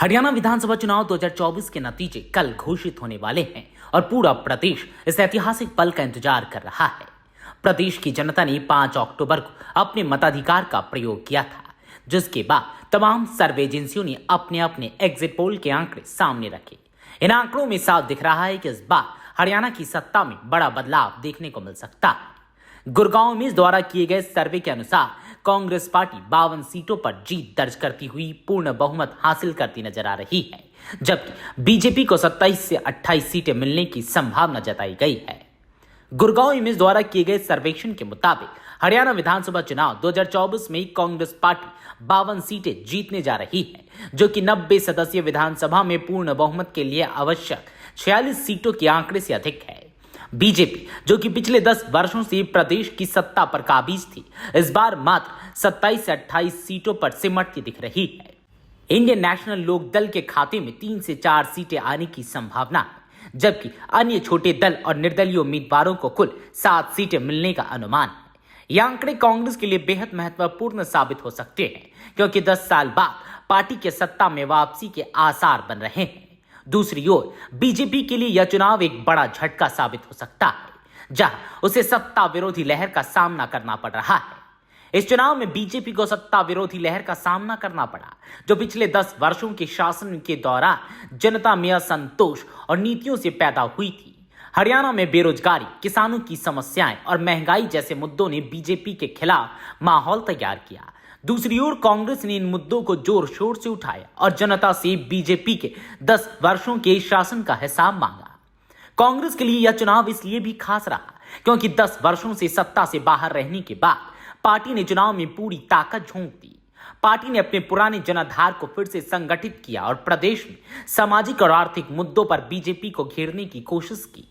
हरियाणा विधानसभा चुनाव 2024 के नतीजे कल घोषित होने वाले हैं और पूरा प्रदेश इस ऐतिहासिक पल का इंतजार कर रहा है। प्रदेश की जनता ने 5 अक्टूबर को अपने मताधिकार का प्रयोग किया था, जिसके बाद तमाम सर्वे एजेंसियों ने अपने अपने एग्जिट पोल के आंकड़े सामने रखे। इन आंकड़ों में साफ दिख रहा है कि इस बार हरियाणा की सत्ता में बड़ा बदलाव देखने को मिल सकता है। गुड़गांव में द्वारा किए गए सर्वे के अनुसार कांग्रेस पार्टी 52 सीटों पर जीत दर्ज करती हुई पूर्ण बहुमत हासिल करती नजर आ रही है, जबकि बीजेपी को 27 से 28 सीटें मिलने की संभावना जताई गई है। गुड़गांव इमेज द्वारा किए गए सर्वेक्षण के मुताबिक हरियाणा विधानसभा चुनाव 2024 में कांग्रेस पार्टी 52 सीटें जीतने जा रही है, जो कि 90 सदस्यीय विधानसभा में पूर्ण बहुमत के लिए आवश्यक 46 सीटों के आंकड़े से अधिक है। बीजेपी, जो कि पिछले 10 वर्षों से प्रदेश की सत्ता पर काबिज थी, इस बार मात्र 27 से 28 सीटों पर सिमटती दिख रही है। इंडियन नेशनल लोक दल के खाते में 3 से 4 सीटें आने की संभावना है, जबकि अन्य छोटे दल और निर्दलीय उम्मीदवारों को कुल 7 सीटें मिलने का अनुमान है। ये आंकड़े कांग्रेस के लिए बेहद महत्वपूर्ण साबित हो सकते हैं, क्योंकि 10 साल बाद पार्टी के सत्ता में वापसी के आसार बन रहे हैं। दूसरी ओर बीजेपी के लिए यह चुनाव एक बड़ा झटका साबित हो सकता है, जहां उसे सत्ता विरोधी लहर का सामना करना पड़ रहा है। इस चुनाव में बीजेपी को सत्ता विरोधी लहर का सामना करना पड़ा, जो पिछले 10 वर्षों के शासन के दौरान जनता में असंतोष और नीतियों से पैदा हुई थी। हरियाणा में बेरोजगारी, किसानों की समस्याएं और महंगाई जैसे मुद्दों ने बीजेपी के खिलाफ माहौल तैयार किया। दूसरी ओर कांग्रेस ने इन मुद्दों को जोर शोर से उठाया और जनता से बीजेपी के 10 वर्षों के शासन का हिसाब मांगा। कांग्रेस के लिए यह चुनाव इसलिए भी खास रहा क्योंकि 10 वर्षों से सत्ता से बाहर रहने के बाद पार्टी ने चुनाव में पूरी ताकत झोंक दी। पार्टी ने अपने पुराने जनाधार को फिर से संगठित किया और प्रदेश में सामाजिक और आर्थिक मुद्दों पर बीजेपी को घेरने की कोशिश की।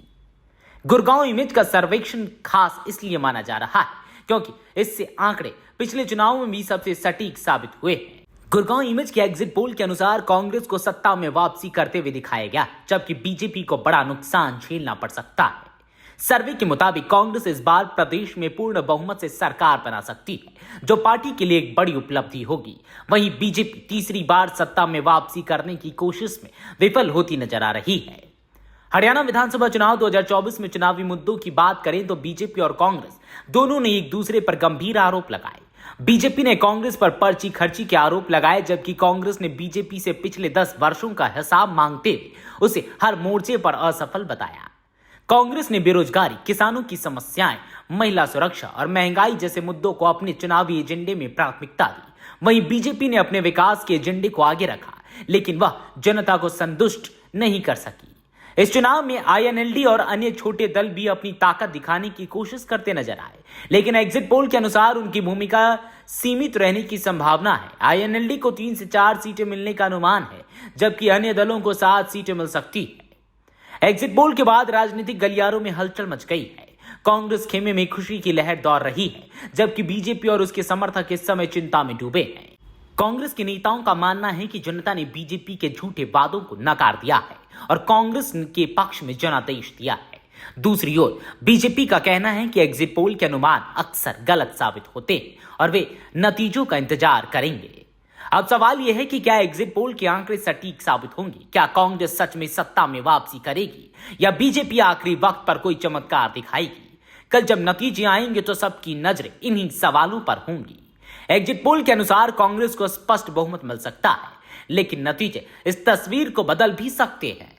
गुड़गांव इमेज का सर्वेक्षण खास इसलिए माना जा रहा है क्योंकि इससे आंकड़े पिछले चुनावों में भी सबसे सटीक साबित हुए हैं। गुड़गांव इमेज के एग्जिट पोल के अनुसार कांग्रेस को सत्ता में वापसी करते हुए दिखाया गया, जबकि बीजेपी को बड़ा नुकसान झेलना पड़ सकता है। सर्वे के मुताबिक कांग्रेस इस बार प्रदेश में पूर्ण बहुमत से सरकार बना सकती है, जो पार्टी के लिए एक बड़ी उपलब्धि होगी। वहीं बीजेपी तीसरी बार सत्ता में वापसी करने की कोशिश में विफल होती नजर आ रही है। हरियाणा विधानसभा चुनाव 2024 में चुनावी मुद्दों की बात करें तो बीजेपी और कांग्रेस दोनों ने एक दूसरे पर गंभीर आरोप लगाए। बीजेपी ने कांग्रेस पर पर्ची खर्ची के आरोप लगाए, जबकि कांग्रेस ने बीजेपी से पिछले 10 वर्षों का हिसाब मांगते हुए उसे हर मोर्चे पर असफल बताया। कांग्रेस ने बेरोजगारी, किसानों की समस्याएं, महिला सुरक्षा और महंगाई जैसे मुद्दों को अपने चुनावी एजेंडे में प्राथमिकता दी। वहीं बीजेपी ने अपने विकास के एजेंडे को आगे रखा, लेकिन वह जनता को संतुष्ट नहीं कर सकी। इस चुनाव में आईएनएलडी और अन्य छोटे दल भी अपनी ताकत दिखाने की कोशिश करते नजर आए, लेकिन एग्जिट पोल के अनुसार उनकी भूमिका सीमित रहने की संभावना है। आईएनएलडी को 3 से 4 सीटें मिलने का अनुमान है, जबकि अन्य दलों को 7 सीटें मिल सकती है। एग्जिट पोल के बाद राजनीतिक गलियारों में हलचल मच गई है। कांग्रेस खेमे में खुशी की लहर दौड़ रही है, जबकि बीजेपी और उसके समर्थक इस समय चिंता में डूबे हैं। कांग्रेस के नेताओं का मानना है कि जनता ने बीजेपी के झूठे वादों को नकार दिया है और कांग्रेस के पक्ष में जनादेश दिया है। दूसरी ओर बीजेपी का कहना है कि एग्जिट पोल के अनुमान अक्सर गलत साबित होते हैं और वे नतीजों का इंतजार करेंगे। अब सवाल यह है कि क्या एग्जिट पोल के आंकड़े सटीक साबित होंगे? क्या कांग्रेस सच में सत्ता में वापसी करेगी या बीजेपी आखिरी वक्त पर कोई चमत्कार दिखाएगी? कल जब नतीजे आएंगे तो सबकी नजरें इन्हीं सवालों पर होंगी। एग्जिट पोल के अनुसार कांग्रेस को स्पष्ट बहुमत मिल सकता है, लेकिन नतीजे इस तस्वीर को बदल भी सकते हैं।